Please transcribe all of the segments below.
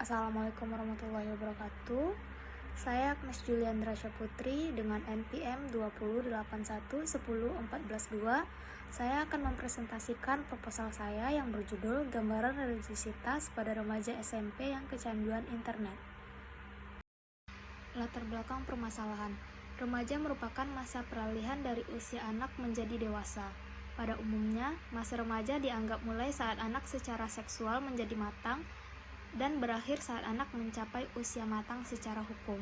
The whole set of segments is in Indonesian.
Assalamualaikum warahmatullahi wabarakatuh. Saya Agnes Juliandra Syaputri dengan NPM 208110142. Saya akan mempresentasikan proposal saya yang berjudul Gambaran Religiusitas pada Remaja SMP yang Kecanduan Internet. Latar belakang permasalahan. Remaja merupakan masa peralihan dari usia anak menjadi dewasa. Pada umumnya, masa remaja dianggap mulai saat anak secara seksual menjadi matang dan berakhir saat anak mencapai usia matang secara hukum.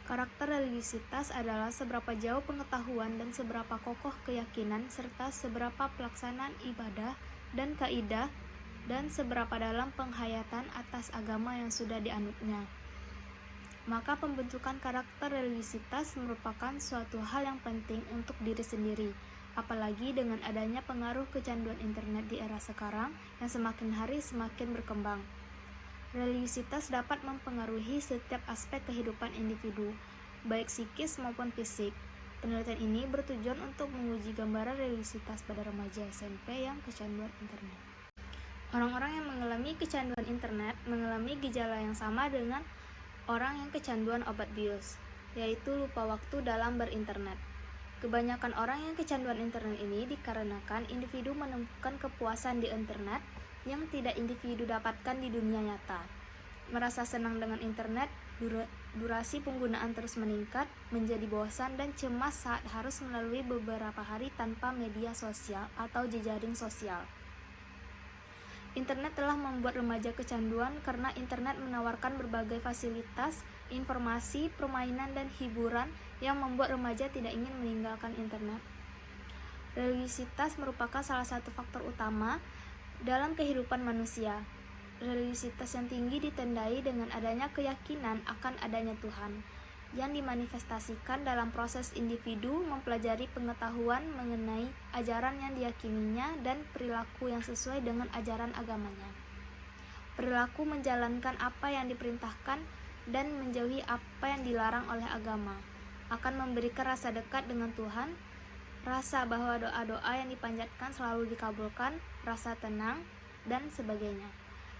Karakter religiusitas adalah seberapa jauh pengetahuan dan seberapa kokoh keyakinan serta seberapa pelaksanaan ibadah dan kaidah dan seberapa dalam penghayatan atas agama yang sudah dianutnya. Maka pembentukan karakter religiusitas merupakan suatu hal yang penting untuk diri sendiri, apalagi dengan adanya pengaruh kecanduan internet di era sekarang yang semakin hari semakin berkembang. Religiusitas dapat mempengaruhi setiap aspek kehidupan individu, baik psikis maupun fisik. Penelitian ini bertujuan untuk menguji gambaran religiusitas pada remaja SMP yang kecanduan internet. Orang-orang yang mengalami kecanduan internet mengalami gejala yang sama dengan orang yang kecanduan obat bius, yaitu lupa waktu dalam berinternet. Kebanyakan orang yang kecanduan internet ini dikarenakan individu menemukan kepuasan di internet yang tidak individu dapatkan di dunia nyata. Merasa senang dengan internet, durasi penggunaan terus meningkat, menjadi bosan dan cemas saat harus melalui beberapa hari tanpa media sosial atau jejaring sosial. Internet telah membuat remaja kecanduan karena internet menawarkan berbagai fasilitas, informasi, permainan, dan hiburan yang membuat remaja tidak ingin meninggalkan internet. Religiusitas merupakan salah satu faktor utama dalam kehidupan manusia. Religiusitas yang tinggi ditandai dengan adanya keyakinan akan adanya Tuhan, yang dimanifestasikan dalam proses individu mempelajari pengetahuan mengenai ajaran yang diyakininya dan perilaku yang sesuai dengan ajaran agamanya. Perilaku menjalankan apa yang diperintahkan dan menjauhi apa yang dilarang oleh agama akan memberikan rasa dekat dengan Tuhan, rasa bahwa doa-doa yang dipanjatkan selalu dikabulkan, rasa tenang, dan sebagainya.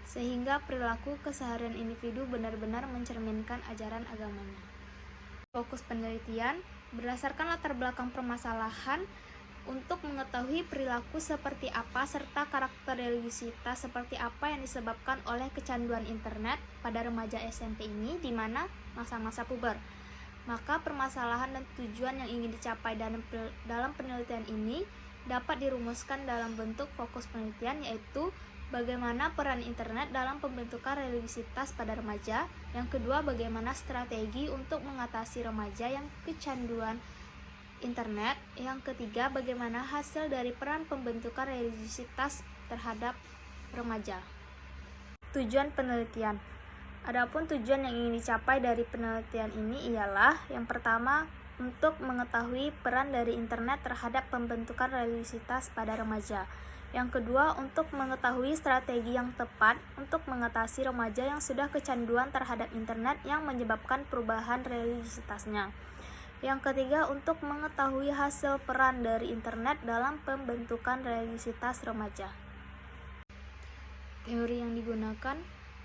Sehingga perilaku keseharian individu benar-benar mencerminkan ajaran agamanya. Fokus penelitian berdasarkan latar belakang permasalahan untuk mengetahui perilaku seperti apa serta karakter religiusitas seperti apa yang disebabkan oleh kecanduan internet pada remaja SMP ini di mana masa-masa puber. Maka permasalahan dan tujuan yang ingin dicapai dalam penelitian ini dapat dirumuskan dalam bentuk fokus penelitian, yaitu bagaimana peran internet dalam pembentukan religiusitas pada remaja. Yang kedua, bagaimana strategi untuk mengatasi remaja yang kecanduan internet. Yang ketiga, bagaimana hasil dari peran pembentukan religiusitas terhadap remaja. Tujuan penelitian. Adapun tujuan yang ingin dicapai dari penelitian ini ialah yang pertama, untuk mengetahui peran dari internet terhadap pembentukan religiusitas pada remaja. Yang kedua, untuk mengetahui strategi yang tepat untuk mengatasi remaja yang sudah kecanduan terhadap internet yang menyebabkan perubahan religiusitasnya. Yang ketiga, untuk mengetahui hasil peran dari internet dalam pembentukan religiusitas remaja. Teori yang digunakan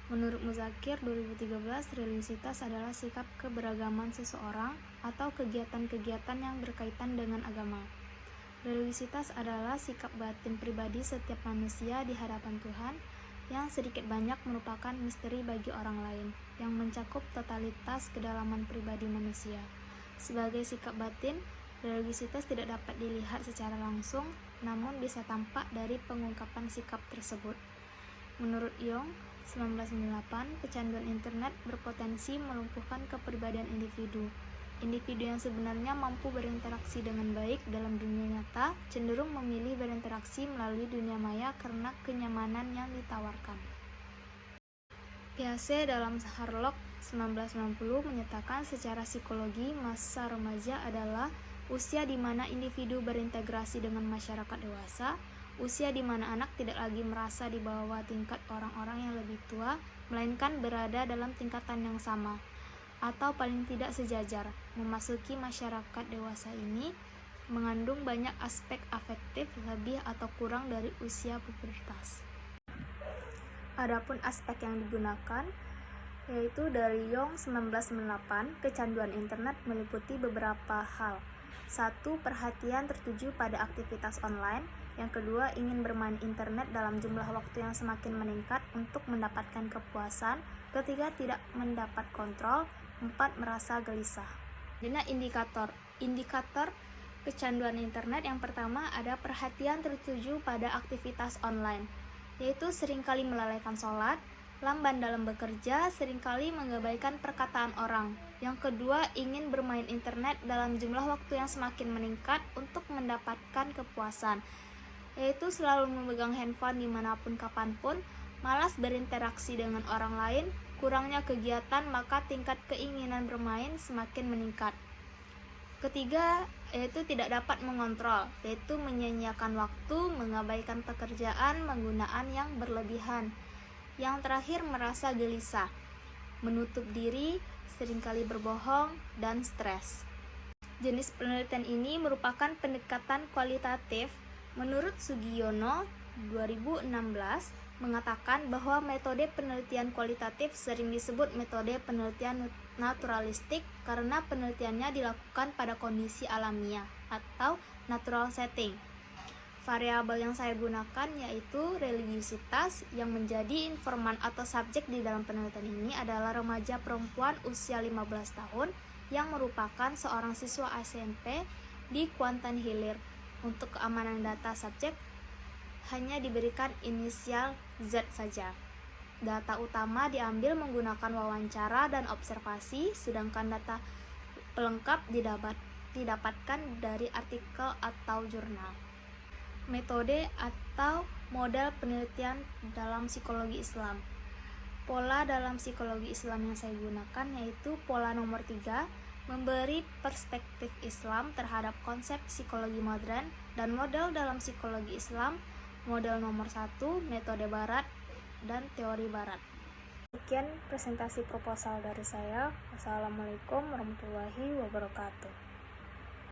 menurut Muzakir 2013, religiusitas adalah sikap keberagaman seseorang atau kegiatan-kegiatan yang berkaitan dengan agama. Religiusitas adalah sikap batin pribadi setiap manusia di hadapan Tuhan yang sedikit banyak merupakan misteri bagi orang lain, yang mencakup totalitas kedalaman pribadi manusia. Sebagai sikap batin, religiusitas tidak dapat dilihat secara langsung, namun bisa tampak dari pengungkapan sikap tersebut. Menurut Young 1998, kecanduan internet berpotensi melumpuhkan kepribadian individu. Individu yang sebenarnya mampu berinteraksi dengan baik dalam dunia nyata cenderung memilih berinteraksi melalui dunia maya karena kenyamanan yang ditawarkan. Piaget dalam Harlock 1990 menyatakan secara psikologi masa remaja adalah usia di mana individu berintegrasi dengan masyarakat dewasa, usia di mana anak tidak lagi merasa di bawah tingkat orang-orang yang lebih tua, melainkan berada dalam tingkatan yang sama, atau paling tidak sejajar. Memasuki masyarakat dewasa ini mengandung banyak aspek afektif lebih atau kurang dari usia pubertas. Adapun aspek yang digunakan yaitu dari Young 1998, kecanduan internet meliputi beberapa hal. 1. Perhatian tertuju pada aktivitas online. Yang kedua, ingin bermain internet dalam jumlah waktu yang semakin meningkat untuk mendapatkan kepuasan. Ketiga, tidak mendapat kontrol. 4. Merasa gelisah. Dina indikator kecanduan internet yang pertama ada perhatian tertuju pada aktivitas online, yaitu seringkali melalaikan sholat, lamban dalam bekerja, seringkali mengabaikan perkataan orang. Yang kedua, ingin bermain internet dalam jumlah waktu yang semakin meningkat untuk mendapatkan kepuasan, yaitu selalu memegang handphone dimanapun kapanpun, malas berinteraksi dengan orang lain, kurangnya kegiatan, maka tingkat keinginan bermain semakin meningkat. Ketiga, yaitu tidak dapat mengontrol, yaitu menyia-nyiakan waktu, mengabaikan pekerjaan, penggunaan yang berlebihan. Yang terakhir, merasa gelisah, menutup diri, seringkali berbohong, dan stres. Jenis penelitian ini merupakan pendekatan kualitatif. Menurut Sugiono 2016 mengatakan bahwa metode penelitian kualitatif sering disebut metode penelitian naturalistik karena penelitiannya dilakukan pada kondisi alamiah atau natural setting. Variabel yang saya gunakan yaitu religiusitas. Yang menjadi informan atau subjek di dalam penelitian ini adalah remaja perempuan usia 15 tahun yang merupakan seorang siswa SMP di Kuantan Hilir. Untuk keamanan data subjek hanya diberikan inisial Z saja. Data utama diambil menggunakan wawancara dan observasi, sedangkan data pelengkap didapatkan dari artikel atau jurnal. Metode atau model penelitian dalam psikologi Islam. Pola dalam psikologi Islam yang saya gunakan yaitu pola nomor 3, memberi perspektif Islam terhadap konsep psikologi modern, dan model dalam psikologi Islam, model nomor 1, metode barat dan teori barat. Sekian presentasi proposal dari saya. Wassalamualaikum warahmatullahi wabarakatuh.